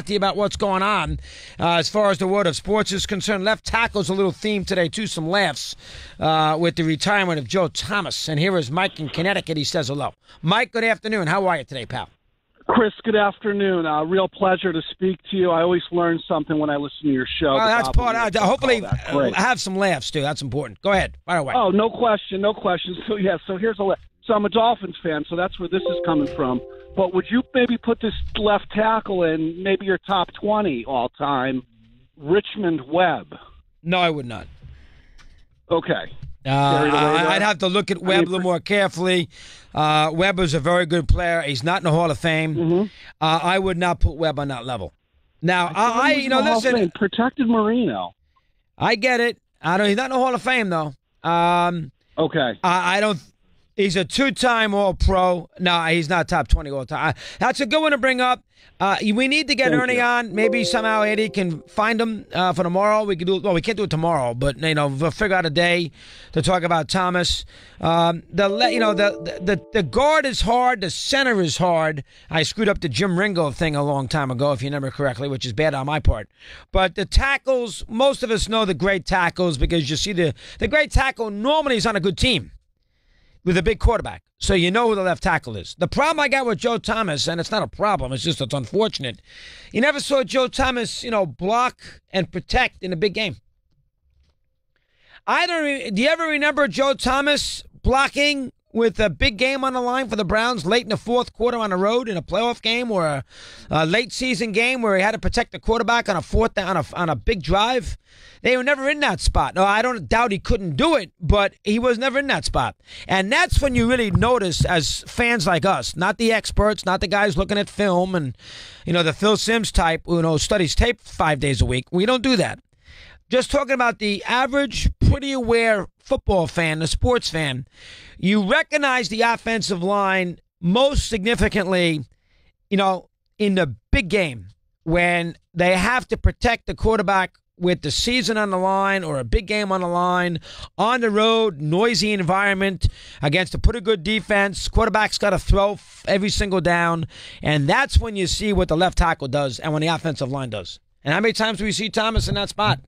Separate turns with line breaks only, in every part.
to you about what's going on as far as the world of sports is concerned. Left tackle's a little theme today, too, some laughs with the retirement of Joe Thomas. And here is Mike in Connecticut. He says hello. Mike, good afternoon. How are you today, pal?
Chris, good afternoon. Real pleasure to speak to you. I always learn something when I listen to your show.
That's part of it. Hopefully, have some laughs, too. That's important. Go ahead. Fire away.
Oh, no question. So here's so I'm a Dolphins fan, so that's where this is coming from. But would you maybe put this left tackle in maybe your top 20 all-time, Richmond Webb?
No, I would not.
Okay.
I'd have to look at Webb a little more carefully. Webb is a very good player. He's not in the Hall of Fame.
Mm-hmm.
I would not put Webb on that level. Now, listen.
Protected Marino.
I get it. He's not in the Hall of Fame though.
Okay.
I don't. He's a two-time All-Pro. No, he's not top 20 all-time. That's a good one to bring up. We need to get Ernie on. Maybe somehow Eddie can find him for tomorrow. We can do. Well, we can't do it tomorrow, but we'll figure out a day to talk about Thomas. The guard is hard. The center is hard. I screwed up the Jim Ringo thing a long time ago, if you remember correctly, which is bad on my part. But the tackles, most of us know the great tackles because you see the great tackle normally is on a good team with a big quarterback. So you know who the left tackle is. The problem I got with Joe Thomas, and it's not a problem, it's unfortunate. You never saw Joe Thomas, block and protect in a big game. Do you ever remember Joe Thomas blocking with a big game on the line for the Browns late in the fourth quarter on the road in a playoff game or a late season game where he had to protect the quarterback on a big drive? They were never in that spot. No, I don't doubt he couldn't do it, but he was never in that spot. And that's when you really notice as fans like us, not the experts, not the guys looking at film and, the Phil Simms type who studies tape 5 days a week. We don't do that. Just talking about the average, pretty aware football fan, the sports fan, you recognize the offensive line most significantly, in the big game when they have to protect the quarterback with the season on the line or a big game on the line, on the road, noisy environment against a pretty good defense. Quarterback's got to throw every single down, and that's when you see what the left tackle does and when the offensive line does. And how many times do we see Thomas in that spot?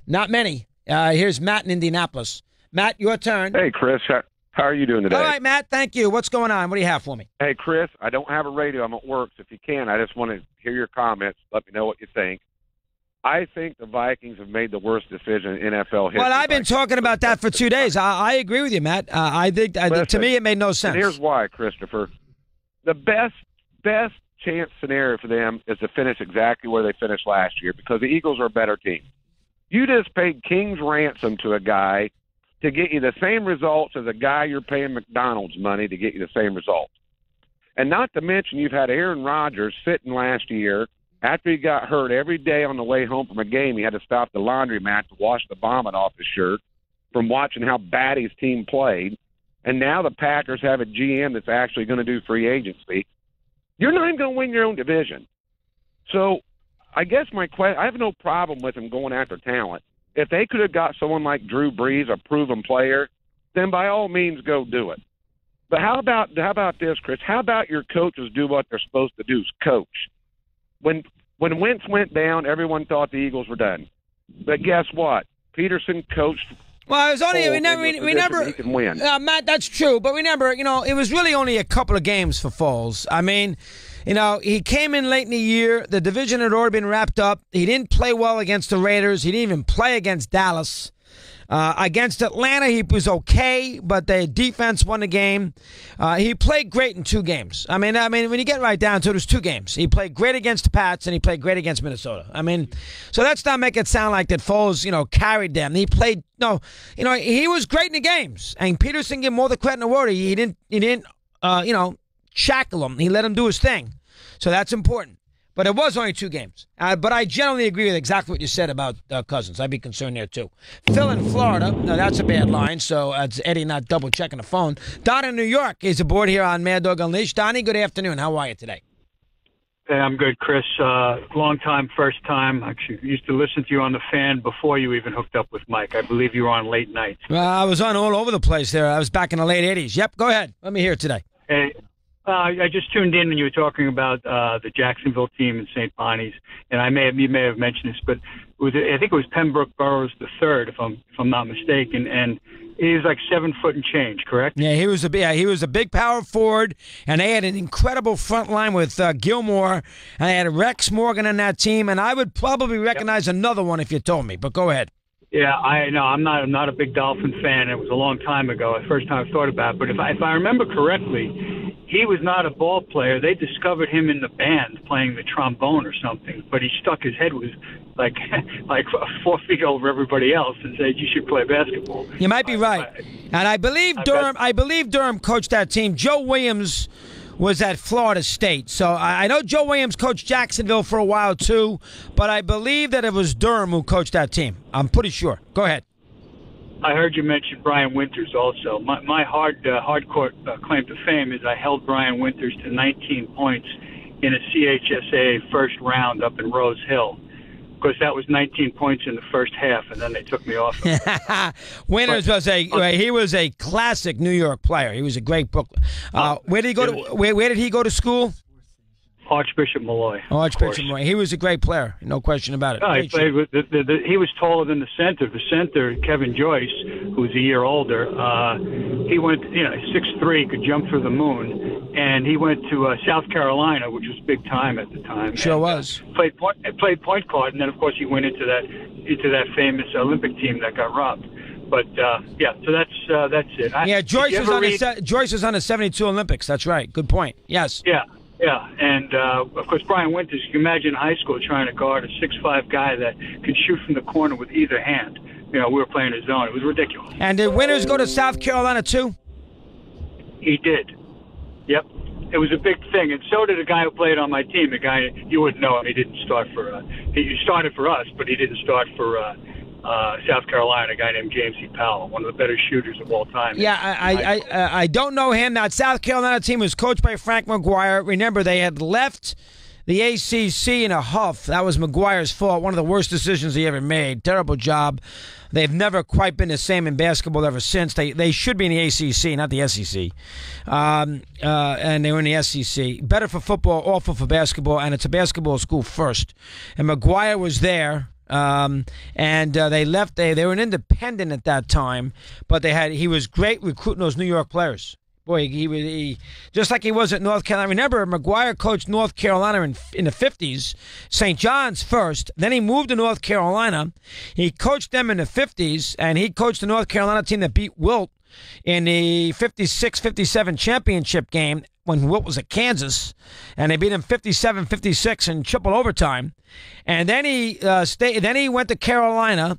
Not many. Here's Matt in Indianapolis. Matt, your turn.
Hey, Chris. How are you doing today?
All right, Matt. Thank you. What's going on? What do you have for me?
Hey, Chris, I don't have a radio. I'm at work, so if you can, I just want to hear your comments. Let me know what you think. I think the Vikings have made the worst decision in NFL history.
Well, I've been talking about that for 2 days. I agree with you, Matt. I think to me it made no sense.
And here's why, Christopher. The best chance scenario for them is to finish exactly where they finished last year because the Eagles are a better team. You just paid king's ransom to a guy to get you the same results as a guy you're paying McDonald's money to get you the same results. And not to mention you've had Aaron Rodgers sitting last year after he got hurt every day on the way home from a game. He had to stop the laundromat to wash the vomit off his shirt from watching how bad his team played. And now the Packers have a GM that's actually going to do free agency. You're not even going to win your own division. So I guess my question, I have no problem with them going after talent. If they could have got someone like Drew Brees, a proven player, then by all means go do it. But how about this, Chris? How about your coaches do what they're supposed to do, coach? When Wentz went down, everyone thought the Eagles were done. But guess what? Peterson coached.
Well, it was only we never
he can win.
Matt, that's true. But remember, it was really only a couple of games for Foles. I mean, he came in late in the year. The division had already been wrapped up. He didn't play well against the Raiders. He didn't even play against Dallas. Against Atlanta, he was okay, but the defense won the game. He played great in 2 games. I mean, when you get right down to it, was 2 games. He played great against the Pats, and he played great against Minnesota. I mean, so let's not make it sound like that Foles, carried them. He played, he was great in the games. And Peterson gave him all the credit in the world. He didn't, shackle him. He let him do his thing. So that's important. But it was only 2 games. But I generally agree with exactly what you said about Cousins. I'd be concerned there, too. Phil in Florida. No, that's a bad line, so it's Eddie not double-checking the phone. Don in New York is aboard here on Mad Dog Unleashed. Donnie, good afternoon. How are you today?
Hey, I'm good, Chris. Long time, first time. Actually, used to listen to you on the Fan before you even hooked up with Mike. I believe you were on late nights.
Well, I was on all over the place there. I was back in the late 80s. Yep, go ahead. Let me hear it today.
Hey, I just tuned in when you were talking about the Jacksonville team in St. Bonnie's, and you may have mentioned this, but I think it was Pembroke Burrows III, if I'm not mistaken, and he was like 7 foot and change, correct?
Yeah, he was a big power forward, and they had an incredible front line with Gilmore, and they had Rex Morgan on that team, and I would probably recognize another one if you told me, but go ahead.
Yeah, I know. I'm not a big Dolphin fan. It was a long time ago. The first time I thought about it. But if I remember correctly, he was not a ball player. They discovered him in the band playing the trombone or something. But he stuck his head was like 4 feet over everybody else and said, "You should play basketball."
You might be right. And I believe Durham coached that team. Joe Williams was at Florida State. So I know Joe Williams coached Jacksonville for a while too, but I believe that it was Durham who coached that team. I'm pretty sure. Go ahead.
I heard you mention Brian Winters also. My hardcore claim to fame is I held Brian Winters to 19 points in a CHSA first round up in Rose Hill. Of course, that was 19 points in the first half, and then they took me off.
Winters was a classic New York player. He was a great Brooklyn. Where did he go to? Where did he go to school?
Archbishop Malloy.
Archbishop Malloy. He was a great player, no question about it.
He played with he was taller than the center. The center, Kevin Joyce, who was a year older, he went 6'3", could jump through the moon, and he went to South Carolina, which was big time at the time.
Sure was.
Played point guard, and then of course he went into that famous Olympic team that got robbed. But so that's it.
Joyce was on the '72 Olympics. That's right. Good point. Yes.
Yeah, and of course Brian Winters. You can imagine high school trying to guard a 6'5" guy that can shoot from the corner with either hand. We were playing his zone. It was ridiculous.
And did Winters go to South Carolina too?
He did. Yep. It was a big thing, and so did a guy who played on my team. A guy you wouldn't know him. He didn't start for. He started for us, but he didn't start for. South Carolina, a guy named James E. Powell, one of the better shooters of all time.
Yeah, I don't know him. That South Carolina team was coached by Frank McGuire. Remember, they had left the ACC in a huff. That was McGuire's fault. One of the worst decisions he ever made. Terrible job. They've never quite been the same in basketball ever since. They should be in the ACC, not the SEC. And they were in the SEC. Better for football, awful for basketball, and it's a basketball school first. And McGuire was there. They left. They were an independent at that time, but he was great recruiting those New York players. Boy, he just like he was at North Carolina. Remember, McGuire coached North Carolina in the 50s, St. John's first. Then he moved to North Carolina. He coached them in the 50s, and he coached the North Carolina team that beat Wilt in the 56-57 championship game when Wilt was at Kansas, and they beat him 57-56 in triple overtime. And then he Then he went to Carolina.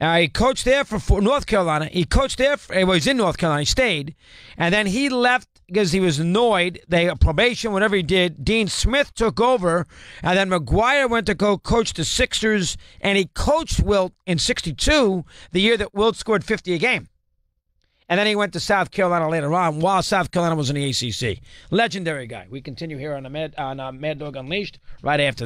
He coached there for North Carolina. He coached there. He was in North Carolina. He stayed, and then he left because he was annoyed. Probation, whatever he did. Dean Smith took over, and then McGuire went to go coach the Sixers, and he coached Wilt in '62, the year that Wilt scored 50 a game. And then he went to South Carolina later on while South Carolina was in the ACC. Legendary guy. We continue here on Mad Dog Unleashed right after